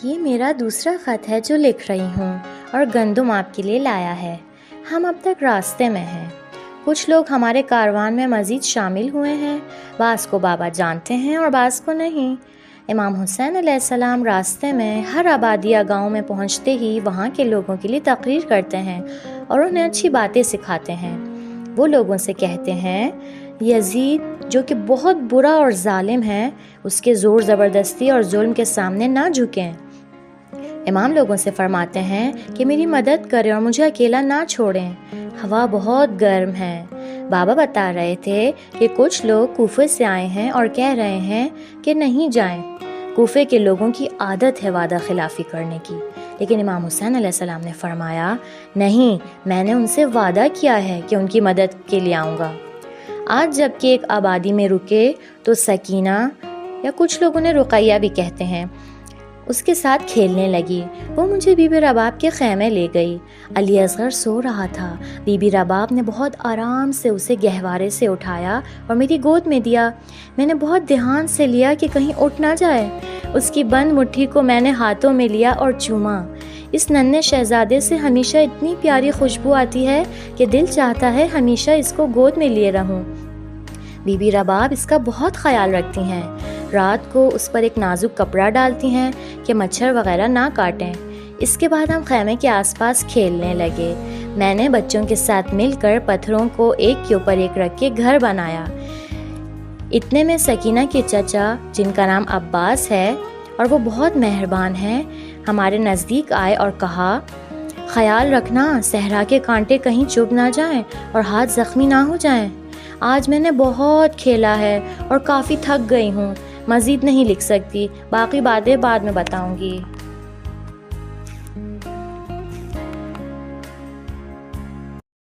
یہ میرا دوسرا خط ہے جو لکھ رہی ہوں اور گندم آپ کے لیے لایا ہے۔ ہم اب تک راستے میں ہیں۔ کچھ لوگ ہمارے کاروان میں مزید شامل ہوئے ہیں، بعض کو بابا جانتے ہیں اور بعض کو نہیں۔ امام حسین علیہ السلام راستے میں ہر آبادی یا گاؤں میں پہنچتے ہی وہاں کے لوگوں کے لیے تقریر کرتے ہیں اور انہیں اچھی باتیں سکھاتے ہیں۔ وہ لوگوں سے کہتے ہیں یزید جو کہ بہت برا اور ظالم ہے، اس کے زور زبردستی اور ظلم کے سامنے نہ جھکیں۔ امام لوگوں سے فرماتے ہیں کہ میری مدد کریں اور مجھے اکیلا نہ چھوڑیں، ہوا بہت گرم ہے۔ بابا بتا رہے تھے کہ کچھ لوگ کوفے سے آئے ہیں اور کہہ رہے ہیں کہ نہیں جائیں۔ کوفے کے لوگوں کی عادت ہے وعدہ خلافی کرنے کی، لیکن امام حسین علیہ السلام نے فرمایا نہیں، میں نے ان سے وعدہ کیا ہے کہ ان کی مدد کے لیے آؤں گا۔ آج جب کہ ایک آبادی میں رکے تو سکینہ یا کچھ لوگ انہیں رقیہ بھی کہتے ہیں، اس کے ساتھ کھیلنے لگی۔ وہ مجھے بی بی رباب کے خیمے لے گئی۔ علی اصغر سو رہا تھا۔ بی بی رباب نے بہت آرام سے اسے گہوارے سے اٹھایا اور میری گود میں دیا۔ میں نے بہت دھیان سے لیا کہ کہیں اٹھ نہ جائے۔ اس کی بند مٹھی کو میں نے ہاتھوں میں لیا اور چوما۔ اس ننھے شہزادے سے ہمیشہ اتنی پیاری خوشبو آتی ہے کہ دل چاہتا ہے ہمیشہ اس کو گود میں لیے رہوں۔ بی بی رباب اس کا بہت خیال رکھتی ہیں۔ رات کو اس پر ایک نازک کپڑا ڈالتی ہیں کہ مچھر وغیرہ نہ کاٹیں۔ اس کے بعد ہم خیمے کے آس پاس کھیلنے لگے۔ میں نے بچوں کے ساتھ مل کر پتھروں کو ایک کے اوپر ایک رکھ کے گھر بنایا۔ اتنے میں سکینہ کے چچا، جن کا نام عباس ہے اور وہ بہت مہربان ہیں، ہمارے نزدیک آئے اور کہا خیال رکھنا صحرا کے کانٹے کہیں چبھ نہ جائیں اور ہاتھ زخمی نہ ہو جائیں۔ آج میں نے بہت کھیلا ہے اور کافی تھک گئی ہوں، مزید نہیں لکھ سکتی، باقی باتیں بعد میں بتاؤں گی۔